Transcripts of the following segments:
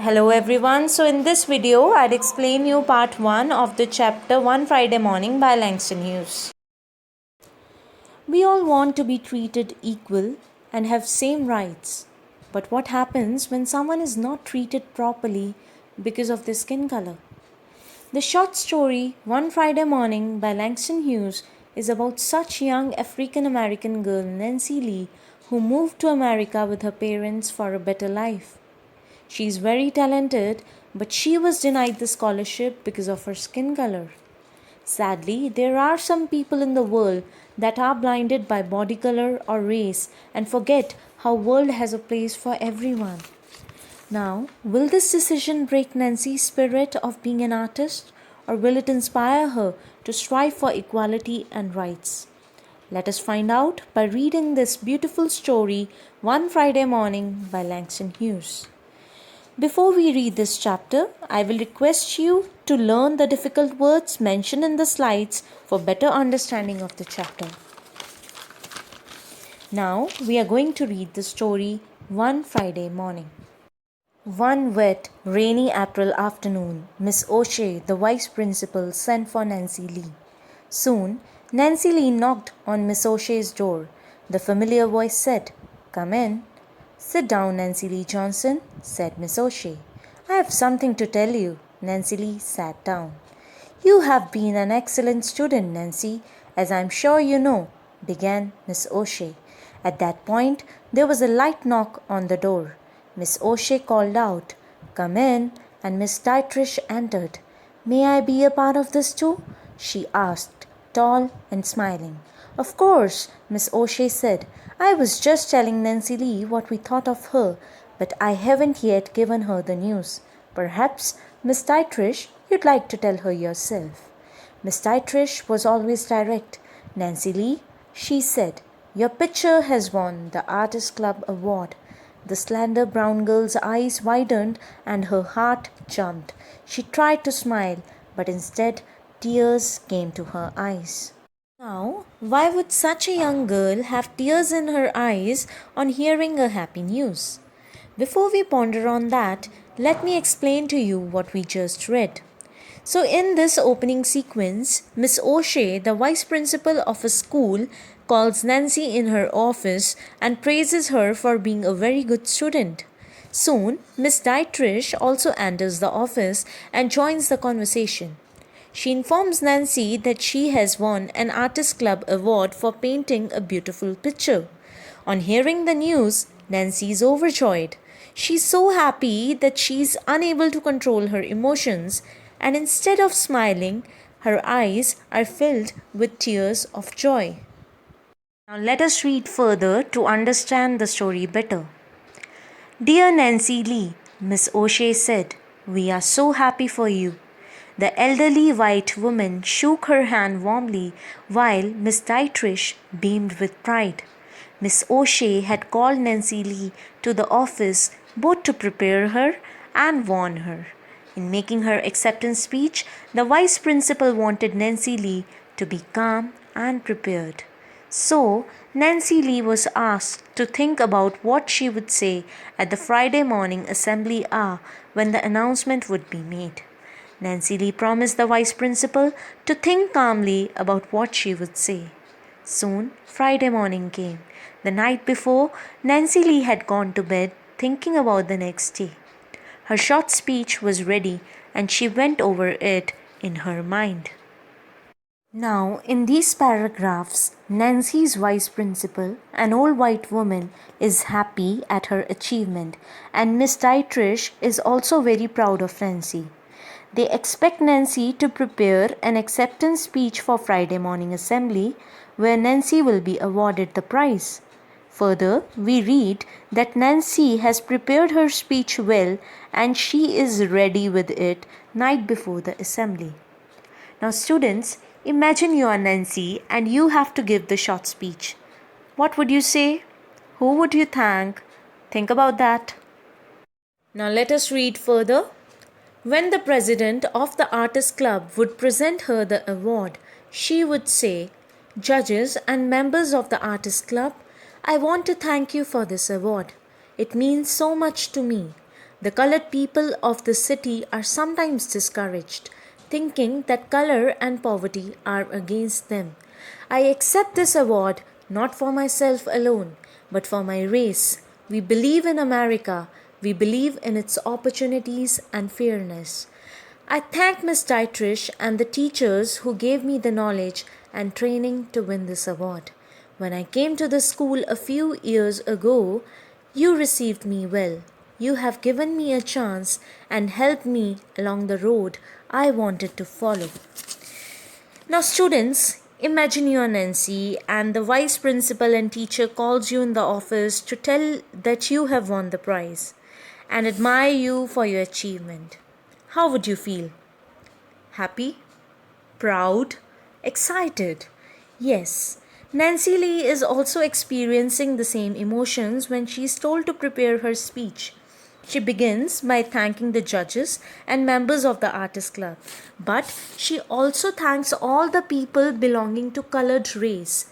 Hello everyone. So in this video I'd explain you part 1 of the chapter One Friday Morning by Langston Hughes. We all want to be treated equal and have same rights. But what happens when someone is not treated properly because of their skin color? The short story One Friday Morning by Langston Hughes is about such young African American girl Nancy Lee who moved to America with her parents for a better life. She is very talented, but she was denied the scholarship because of her skin color. Sadly, there are some people in the world that are blinded by body color or race and forget how world has a place for everyone. Now, will this decision break Nancy's spirit of being an artist, or will it inspire her to strive for equality and rights? Let us find out by reading this beautiful story One Friday Morning by Langston Hughes. Before we read this chapter, I will request you to learn the difficult words mentioned in the slides for better understanding of the chapter. Now we are going to read the story One Friday Morning. One wet, rainy April afternoon, Miss O'Shea, the vice principal, sent for Nancy Lee. Soon, Nancy Lee knocked on Miss O'Shea's door. The familiar voice said, "Come in." "Sit down, Nancy Lee Johnson," said Miss O'Shea. "I have something to tell you." Nancy Lee sat down. "You have been an excellent student, Nancy, as I am sure you know," began Miss O'Shea. At that point, there was a light knock on the door. Miss O'Shea called out, "Come in," and Miss Dietrich entered. "May I be a part of this too?" she asked, tall and smiling. "Of course," Miss O'Shea said. "I was just telling Nancy Lee what we thought of her, but I haven't yet given her the news. Perhaps, Miss Dietrich, you'd like to tell her yourself." Miss Dietrich was always direct. "Nancy Lee," she said, "your picture has won the Artist Club Award." The slender brown girl's eyes widened and her heart jumped. She tried to smile, but instead tears came to her eyes. Now, why would such a young girl have tears in her eyes on hearing a happy news? Before we ponder on that, let me explain to you what we just read. So, in this opening sequence, Miss O'Shea, the vice principal of a school, calls Nancy in her office and praises her for being a very good student. Soon, Miss Dietrich also enters the office and joins the conversation. She informs Nancy that she has won an Artist Club award for painting a beautiful picture. On hearing the news, Nancy is overjoyed. She's so happy that she's unable to control her emotions, and instead of smiling, her eyes are filled with tears of joy. Now let us read further to understand the story better. "Dear Nancy Lee," Miss O'Shea said, "we are so happy for you." The elderly white woman shook her hand warmly while Miss Dietrich beamed with pride. Miss O'Shea had called Nancy Lee to the office both to prepare her and warn her. In making her acceptance speech, the vice principal wanted Nancy Lee to be calm and prepared. So, Nancy Lee was asked to think about what she would say at the Friday morning assembly hour when the announcement would be made. Nancy Lee promised the vice principal to think calmly about what she would say. Soon, Friday morning came. The night before, Nancy Lee had gone to bed thinking about the next day. Her short speech was ready and she went over it in her mind. Now, in these paragraphs, Nancy's vice principal, an old white woman, is happy at her achievement, and Miss Dietrich is also very proud of Nancy. They expect Nancy to prepare an acceptance speech for Friday morning assembly, where Nancy will be awarded the prize. Further, we read that Nancy has prepared her speech well and she is ready with it night before the assembly. Now, students, imagine you are Nancy and you have to give the short speech. What would you say? Who would you thank? Think about that. Now, let us read further. When the president of the Artist Club would present her the award, she would say, "Judges and members of the Artist Club, I want to thank you for this award. It means so much to me. The colored people of the city are sometimes discouraged, thinking that color and poverty are against them. I accept this award not for myself alone, but for my race. We believe in America. We believe in its opportunities and fairness. I thank Miss Dietrich and the teachers who gave me the knowledge and training to win this award. When I came to the school a few years ago, you received me well. You have given me a chance and helped me along the road I wanted to follow. Now, students, imagine you are Nancy and the vice principal and teacher calls you in the office to tell that you have won the prize and admire you for your achievement. How would you feel? Happy? Proud? Excited? Yes. Nancy Lee is also experiencing the same emotions when she is told to prepare her speech. She begins by thanking the judges and members of the Artist Club, but she also thanks all the people belonging to colored race,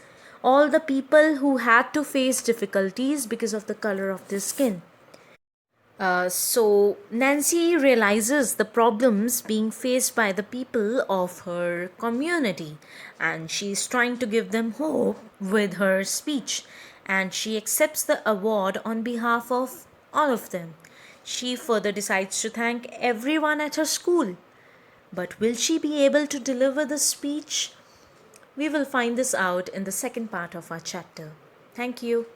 all the people who had to face difficulties because of the color of their skin. So Nancy realizes the problems being faced by the people of her community and she's trying to give them hope with her speech and she accepts the award on behalf of all of them. She further decides to thank everyone at her school. But will she be able to deliver the speech? We will find this out in the second part of our chapter. Thank you.